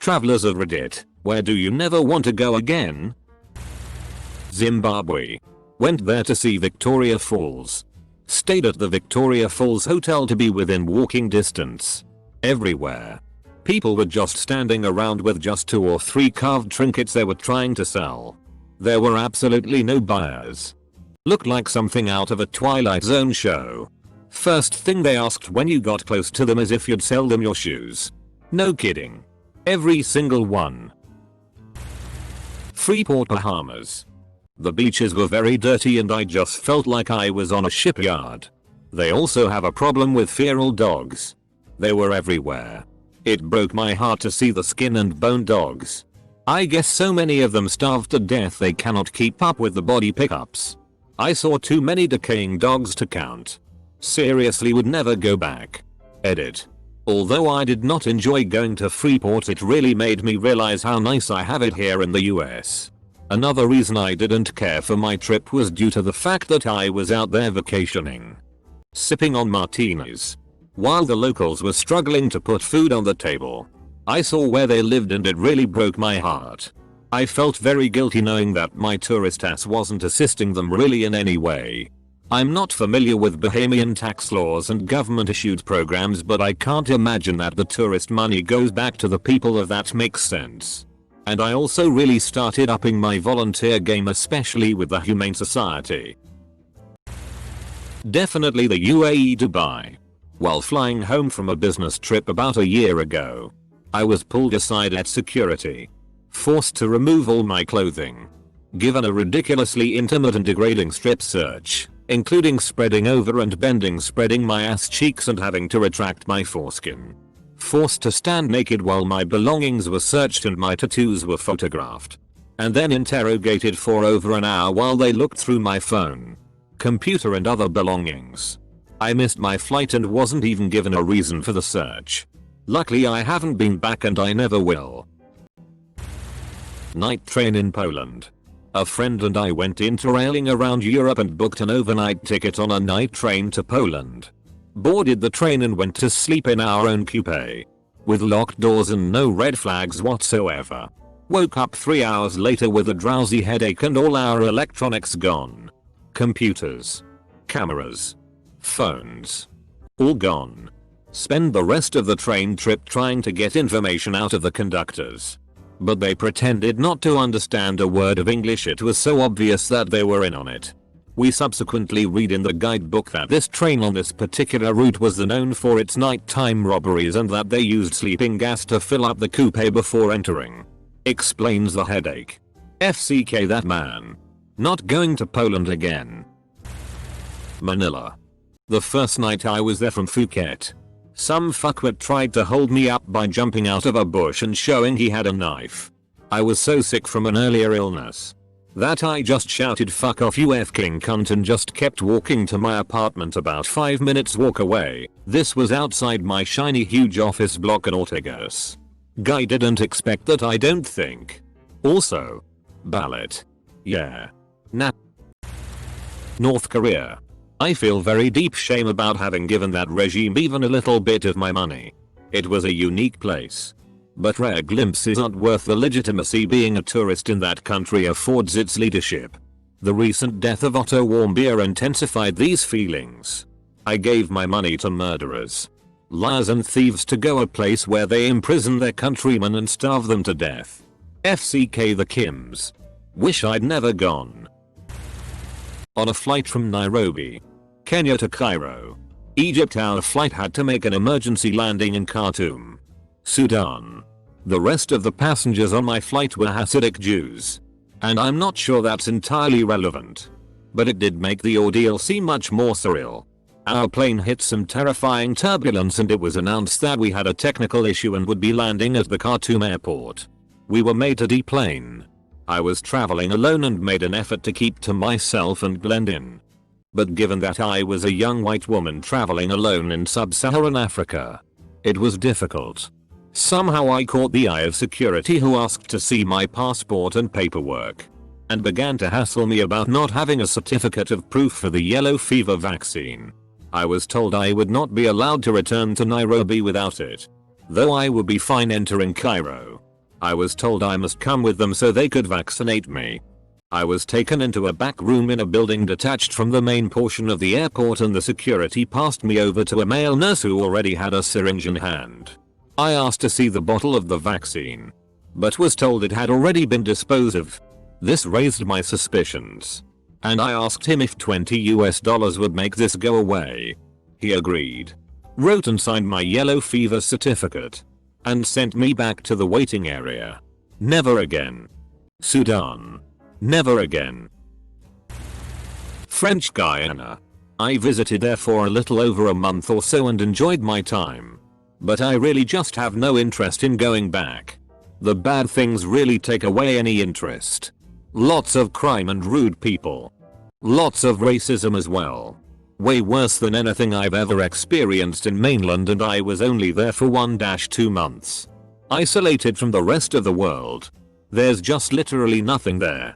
Travelers of Reddit, where do you never want to go again? Zimbabwe. Went there to see Victoria Falls. Stayed at the Victoria Falls Hotel to be within walking distance. Everywhere, people were just standing around with just 2 or 3 carved trinkets they were trying to sell. There were absolutely no buyers. Looked like something out of a Twilight Zone show. First thing they asked when you got close to them is if you'd sell them your shoes. No kidding. Every single one. Freeport, Bahamas. The beaches were very dirty and I just felt like I was on a shipyard. They also have a problem with feral dogs. They were everywhere. It broke my heart to see the skin and bone dogs. I guess so many of them starved to death they cannot keep up with the body pickups. I saw too many decaying dogs to count. Seriously would never go back. Edit. Although I did not enjoy going to Freeport, it really made me realize how nice I have it here in the US. Another reason I didn't care for my trip was due to the fact that I was out there vacationing, sipping on martinis, while the locals were struggling to put food on the table. I saw where they lived and it really broke my heart. I felt very guilty knowing that my tourist ass wasn't assisting them really in any way. I'm not familiar with Bahamian tax laws and government issued programs, but I can't imagine that the tourist money goes back to the people if that makes sense. And I also really started upping my volunteer game, especially with the Humane Society. Definitely the UAE, Dubai. While flying home from a business trip about a year ago, I was pulled aside at security, forced to remove all my clothing, given a ridiculously intimate and degrading strip search, including spreading over and bending, spreading my ass cheeks and having to retract my foreskin. Forced to stand naked while my belongings were searched and my tattoos were photographed. And then interrogated for over an hour while they looked through my phone, computer and other belongings. I missed my flight and wasn't even given a reason for the search. Luckily I haven't been back and I never will. Night train in Poland. A friend and I went interrailing around Europe and booked an overnight ticket on a night train to Poland. Boarded the train and went to sleep in our own coupe, with locked doors and no red flags whatsoever. Woke up 3 hours later with a drowsy headache and all our electronics gone. Computers, cameras, phones, all gone. Spend the rest of the train trip trying to get information out of the conductors, but they pretended not to understand a word of English. It was so obvious that they were in on it. We subsequently read in the guidebook that this train on this particular route was known for its nighttime robberies and that they used sleeping gas to fill up the coupe before entering. Explains the headache. FCK that man. Not going to Poland again. Manila. The first night I was there from Phuket, some fuckwit tried to hold me up by jumping out of a bush and showing he had a knife. I was so sick from an earlier illness that I just shouted "fuck off you f-king cunt" and just kept walking to my apartment about 5 minutes walk away. This was outside my shiny huge office block in Ortigas. Guy didn't expect that, I don't think. Also, ballot. Yeah. Nah. North Korea. I feel very deep shame about having given that regime even a little bit of my money. It was a unique place, but rare glimpses aren't worth the legitimacy being a tourist in that country affords its leadership. The recent death of Otto Warmbier intensified these feelings. I gave my money to murderers, liars and thieves to go a place where they imprison their countrymen and starve them to death. FCK the Kims. Wish I'd never gone. On a flight from Nairobi, Kenya to Cairo, Egypt, our flight had to make an emergency landing in Khartoum, Sudan. The rest of the passengers on my flight were Hasidic Jews, and I'm not sure that's entirely relevant, but it did make the ordeal seem much more surreal. Our plane hit some terrifying turbulence and it was announced that we had a technical issue and would be landing at the Khartoum airport. We were made to deplane. I was traveling alone and made an effort to keep to myself and blend in. But given that I was a young white woman traveling alone in sub-Saharan Africa, it was difficult. Somehow I caught the eye of security, who asked to see my passport and paperwork, and began to hassle me about not having a certificate of proof for the yellow fever vaccine. I was told I would not be allowed to return to Nairobi without it, though I would be fine entering Cairo. I was told I must come with them so they could vaccinate me. I was taken into a back room in a building detached from the main portion of the airport, and the security passed me over to a male nurse who already had a syringe in hand. I asked to see the bottle of the vaccine, but was told it had already been disposed of. This raised my suspicions, and I asked him if $20 would make this go away. He agreed, wrote and signed my yellow fever certificate, and sent me back to the waiting area. Never again. Sudan. Never again. French Guiana. I visited there for a little over a month or so and enjoyed my time, but I really just have no interest in going back. The bad things really take away any interest. Lots of crime and rude people. Lots of racism as well. Way worse than anything I've ever experienced in mainland, and I was only there for 1-2 months. Isolated from the rest of the world. There's just literally nothing there.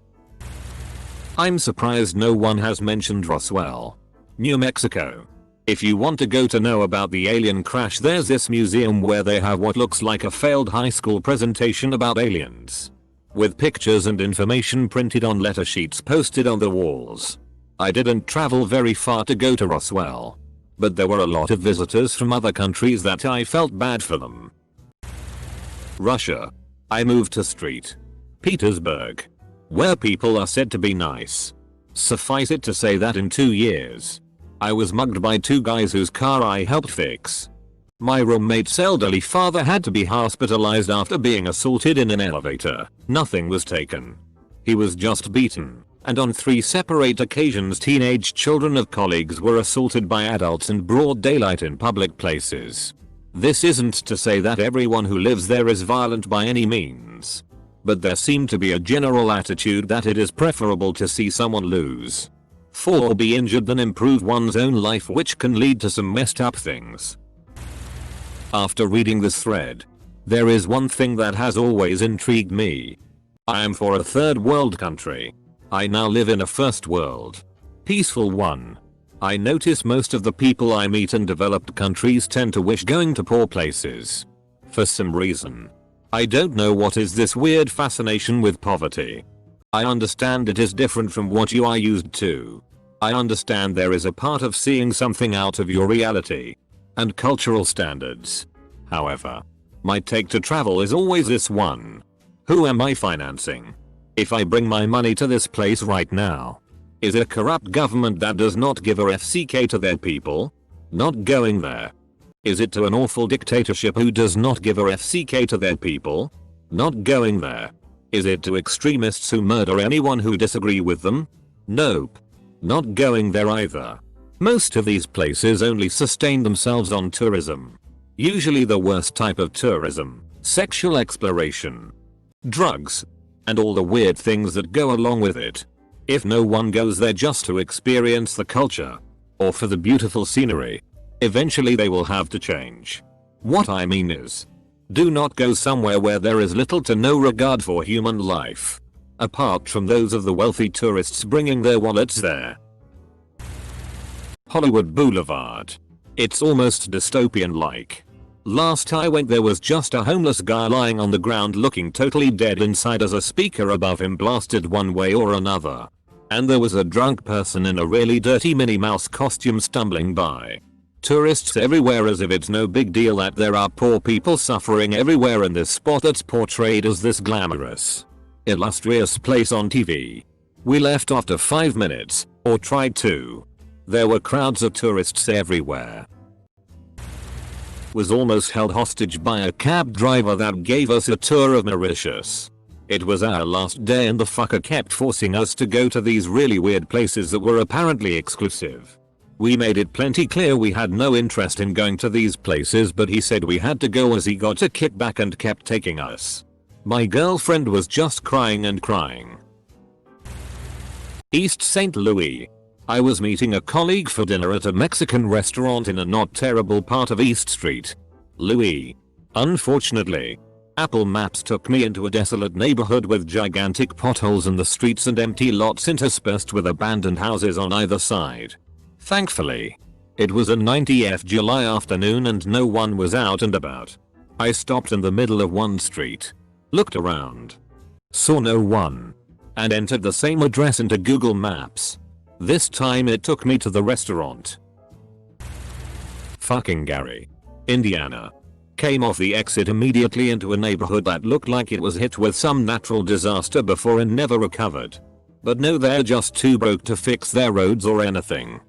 I'm surprised no one has mentioned Roswell, New Mexico. If you want to go to know about the alien crash, there's this museum where they have what looks like a failed high school presentation about aliens, with pictures and information printed on letter sheets posted on the walls. I didn't travel very far to go to Roswell, but there were a lot of visitors from other countries that I felt bad for them. Russia. I moved to St. Petersburg, where people are said to be nice. Suffice it to say that in 2 years, I was mugged by 2 guys whose car I helped fix. My roommate's elderly father had to be hospitalized after being assaulted in an elevator. Nothing was taken. He was just beaten, and on 3 separate occasions teenage children of colleagues were assaulted by adults in broad daylight in public places. This isn't to say that everyone who lives there is violent by any means, but there seemed to be a general attitude that it is preferable to see someone lose, fall or be injured than improve one's own life, which can lead to some messed up things. After reading this thread, there is one thing that has always intrigued me. I am for a third world country. I now live in a first world, peaceful one. I notice most of the people I meet in developed countries tend to wish going to poor places. For some reason. I don't know what is this weird fascination with poverty. I understand it is different from what you are used to. I understand there is a part of seeing something out of your reality and cultural standards. However, my take to travel is always this one. Who am I financing? If I bring my money to this place right now, is it a corrupt government that does not give a FCK to their people? Not going there. Is it to an awful dictatorship who does not give a FCK to their people? Not going there. Is it to extremists who murder anyone who disagree with them? Nope. Not going there either. Most of these places only sustain themselves on tourism. Usually the worst type of tourism, sexual exploration, drugs, and all the weird things that go along with it. If no one goes there just to experience the culture, or for the beautiful scenery, eventually they will have to change. What I mean is, do not go somewhere where there is little to no regard for human life, apart from those of the wealthy tourists bringing their wallets there. Hollywood Boulevard. It's almost dystopian-like. Last I went there was just a homeless guy lying on the ground looking totally dead inside as a speaker above him blasted one way or another. And there was a drunk person in a really dirty Minnie Mouse costume stumbling by. Tourists everywhere as if it's no big deal that there are poor people suffering everywhere in this spot that's portrayed as this glamorous, illustrious place on TV. We left after 5 minutes, or tried to. There were crowds of tourists everywhere. Was almost held hostage by a cab driver that gave us a tour of Mauritius. It was our last day and the fucker kept forcing us to go to these really weird places that were apparently exclusive. We made it plenty clear we had no interest in going to these places, but he said we had to go as he got a kickback and kept taking us. My girlfriend was just crying and crying. East St. Louis. I was meeting a colleague for dinner at a Mexican restaurant in a not terrible part of East St. Louis. Unfortunately, Apple Maps took me into a desolate neighborhood with gigantic potholes in the streets and empty lots interspersed with abandoned houses on either side. Thankfully, it was a 90th July afternoon and no one was out and about. I stopped in the middle of one street, Looked around. Saw no one. And entered the same address into Google Maps. This time it took me to the restaurant. Fucking Gary. Indiana. Came off the exit immediately into a neighborhood that looked like it was hit with some natural disaster before and never recovered. But no, they're just too broke to fix their roads or anything.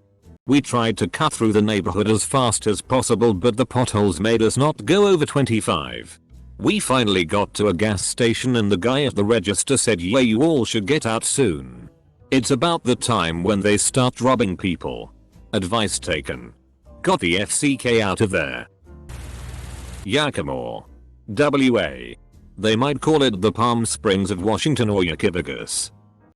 We tried to cut through the neighborhood as fast as possible, but the potholes made us not go over 25. We finally got to a gas station and the guy at the register said, yeah, you all should get out soon. It's about the time when they start robbing people. Advice taken. Got the FCK out of there. Yakima. WA. They might call it the Palm Springs of Washington or Yakivagus.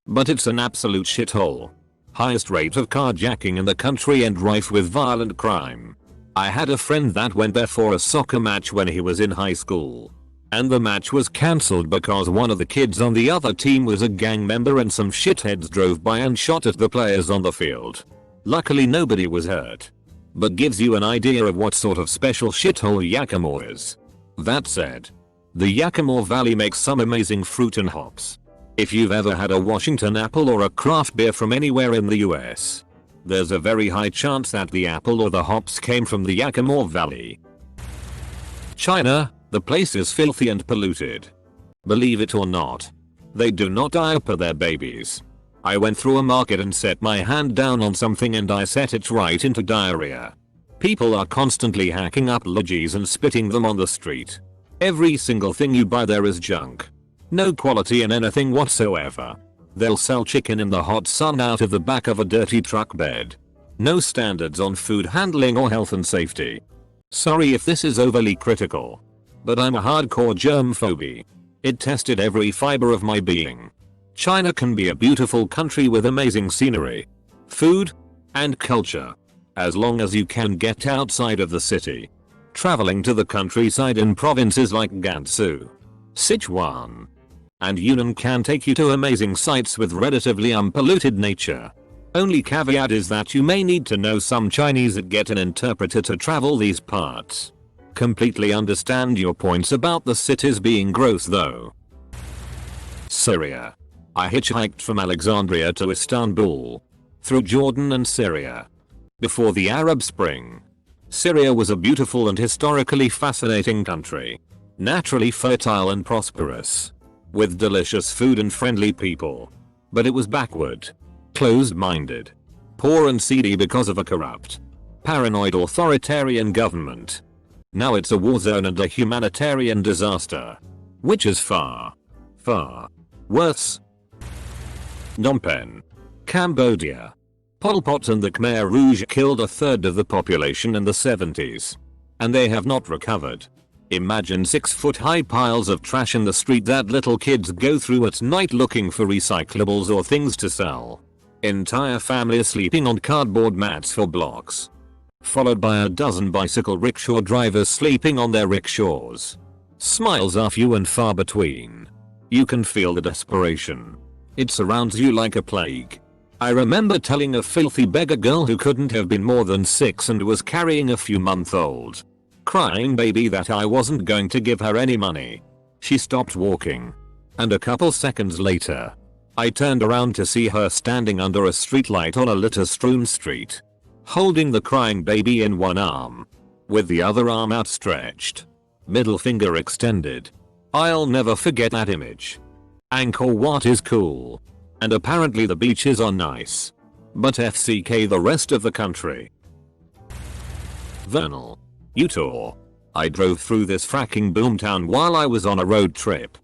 But it's an absolute shithole. Highest rate of carjacking in the country and rife with violent crime. I had a friend that went there for a soccer match when he was in high school. And the match was cancelled because one of the kids on the other team was a gang member and some shitheads drove by and shot at the players on the field. Luckily nobody was hurt. But gives you an idea of what sort of special shithole Yakima is. That said, the Yakima Valley makes some amazing fruit and hops. If you've ever had a Washington apple or a craft beer from anywhere in the US, there's a very high chance that the apple or the hops came from the Yakima Valley. China, the place is filthy and polluted. Believe it or not, they do not diaper their babies. I went through a market and set my hand down on something and I set it right into diarrhea. People are constantly hacking up lodgies and spitting them on the street. Every single thing you buy there is junk. No quality in anything whatsoever. They'll sell chicken in the hot sun out of the back of a dirty truck bed. No standards on food handling or health and safety. Sorry if this is overly critical, but I'm a hardcore germ phobie. It tested every fiber of my being. China can be a beautiful country with amazing scenery, food, and culture, as long as you can get outside of the city. Traveling to the countryside in provinces like Gansu, Sichuan, and Yunnan can take you to amazing sites with relatively unpolluted nature. Only caveat is that you may need to know some Chinese and get an interpreter to travel these parts. Completely understand your points about the cities being gross though. Syria. I hitchhiked from Alexandria to Istanbul, through Jordan and Syria. Before the Arab Spring, Syria was a beautiful and historically fascinating country. Naturally fertile and prosperous, with delicious food and friendly people. But it was backward, closed-minded, poor and seedy because of a corrupt, paranoid authoritarian government. Now it's a war zone and a humanitarian disaster, which is far, far worse. Phnom Penh, Cambodia. Pol Pot and the Khmer Rouge killed a third of the population in the 70s. And they have not recovered. Imagine 6-foot high piles of trash in the street that little kids go through at night looking for recyclables or things to sell. Entire families sleeping on cardboard mats for blocks. Followed by a dozen bicycle rickshaw drivers sleeping on their rickshaws. Smiles are few and far between. You can feel the desperation. It surrounds you like a plague. I remember telling a filthy beggar girl who couldn't have been more than 6 and was carrying a few-month-old crying baby that I wasn't going to give her any money. She stopped walking. And a couple seconds later, I turned around to see her standing under a streetlight on a litter-strewn street, holding the crying baby in one arm, with the other arm outstretched, middle finger extended. I'll never forget that image. Angkor Wat is cool. And apparently the beaches are nice. But FCK the rest of the country. Vernal, Utah. I drove through this fracking boomtown while I was on a road trip.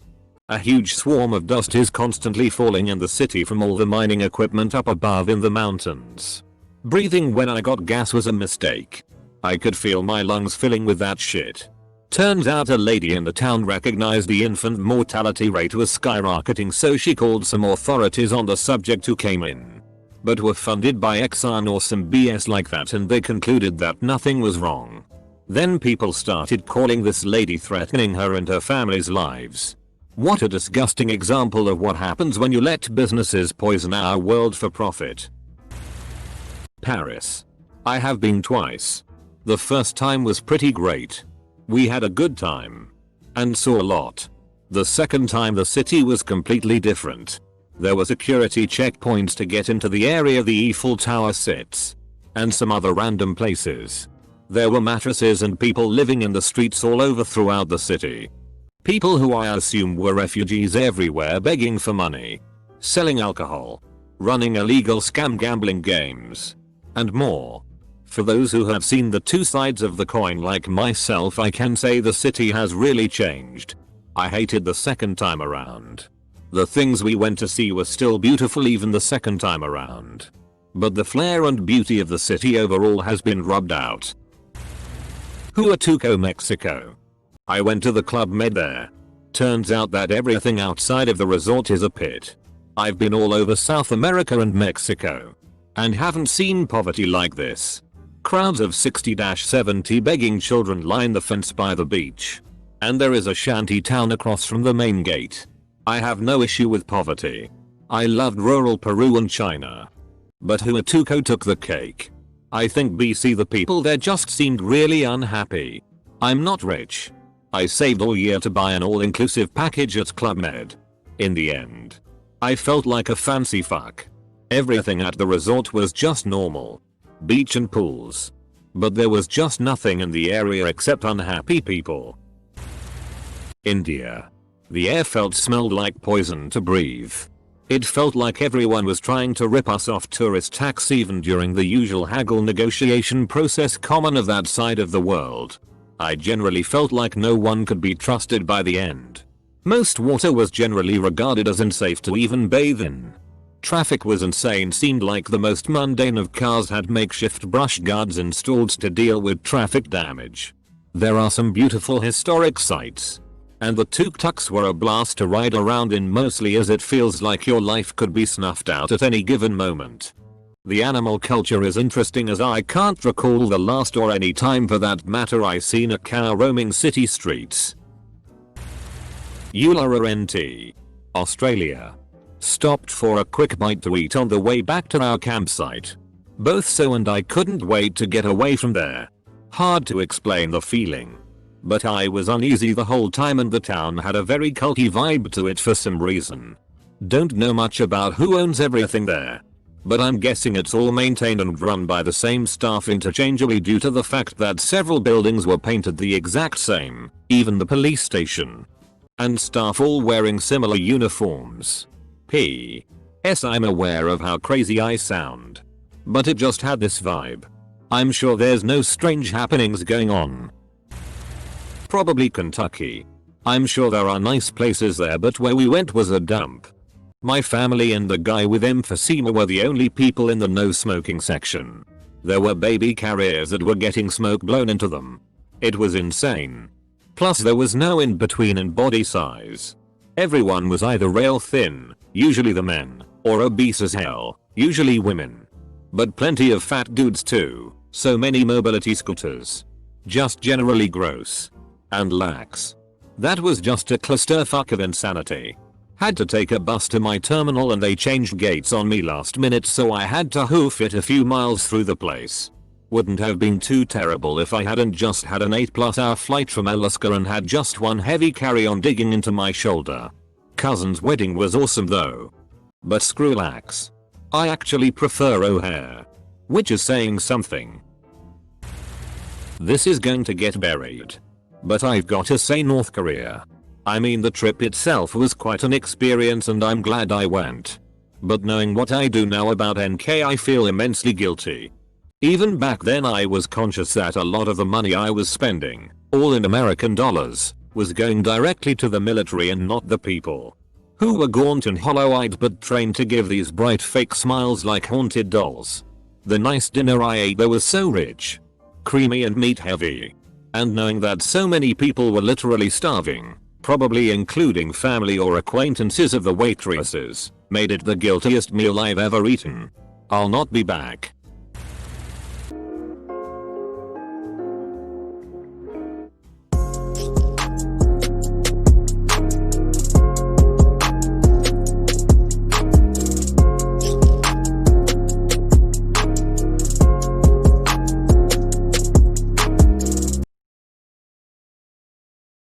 A huge swarm of dust is constantly falling in the city from all the mining equipment up above in the mountains. Breathing when I got gas was a mistake. I could feel my lungs filling with that shit. Turns out a lady in the town recognized the infant mortality rate was skyrocketing, so she called some authorities on the subject who came in, but were funded by Exxon or some BS like that, and they concluded that nothing was wrong. Then people started calling this lady, threatening her and her family's lives. What a disgusting example of what happens when you let businesses poison our world for profit. Paris. I have been twice. The first time was pretty great. We had a good time. And saw a lot. The second time the city was completely different. There were security checkpoints to get into the area the Eiffel Tower sits. And some other random places. There were mattresses and people living in the streets all over throughout the city. People who I assume were refugees everywhere begging for money. Selling alcohol. Running illegal scam gambling games. And more. For those who have seen the two sides of the coin like myself, I can say the city has really changed. I hated the second time around. The things we went to see were still beautiful even the second time around. But the flair and beauty of the city overall has been rubbed out. Huatuco, Mexico. I went to the Club Med there. Turns out that everything outside of the resort is a pit. I've been all over South America and Mexico. And haven't seen poverty like this. Crowds of 60-70 begging children line the fence by the beach. And there is a shanty town across from the main gate. I have no issue with poverty. I loved rural Peru and China. But Huatuco took the cake. I think BC the people there just seemed really unhappy. I'm not rich. I saved all year to buy an all-inclusive package at Club Med. In the end, I felt like a fancy fuck. Everything at the resort was just normal. Beach and pools. But there was just nothing in the area except unhappy people. India. The air smelled like poison to breathe. It felt like everyone was trying to rip us off tourist tax even during the usual haggle negotiation process common of that side of the world. I generally felt like no one could be trusted by the end. Most water was generally regarded as unsafe to even bathe in. Traffic was insane, seemed like the most mundane of cars had makeshift brush guards installed to deal with traffic damage. There are some beautiful historic sites. And the tuk-tuks were a blast to ride around in, mostly as it feels like your life could be snuffed out at any given moment. The animal culture is interesting as I can't recall the last or any time for that matter I seen a cow roaming city streets. Uluru, Australia. Stopped for a quick bite to eat on the way back to our campsite. Both So and I couldn't wait to get away from there. Hard to explain the feeling. But I was uneasy the whole time and the town had a very culty vibe to it for some reason. Don't know much about who owns everything there. But I'm guessing it's all maintained and run by the same staff interchangeably due to the fact that several buildings were painted the exact same, even the police station. And staff all wearing similar uniforms. P.S. I'm aware of how crazy I sound. But it just had this vibe. I'm sure there's no strange happenings going on. Probably Kentucky. I'm sure there are nice places there, but where we went was a dump. My family and the guy with emphysema were the only people in the no smoking section. There were baby carriers that were getting smoke blown into them. It was insane. Plus there was no in between in body size. Everyone was either rail thin, usually the men, or obese as hell, usually women. But plenty of fat dudes too, so many mobility scooters. Just generally gross. And lax. That was just a clusterfuck of insanity. Had to take a bus to my terminal and they changed gates on me last minute, so I had to hoof it a few miles through the place. Wouldn't have been too terrible if I hadn't just had an 8+ hour flight from Alaska and had just one heavy carry-on digging into my shoulder. Cousin's wedding was awesome though. But screw lax. I actually prefer O'Hare. Which is saying something. This is going to get buried. But I've gotta say North Korea. I mean, the trip itself was quite an experience and I'm glad I went. But knowing what I do now about NK, I feel immensely guilty. Even back then I was conscious that a lot of the money I was spending, all in American dollars, was going directly to the military and not the people. Who were gaunt and hollow-eyed but trained to give these bright fake smiles like haunted dolls. The nice dinner I ate there was so rich. Creamy and meat heavy. And knowing that so many people were literally starving, probably including family or acquaintances of the waitresses, made it the guiltiest meal I've ever eaten. I'll not be back.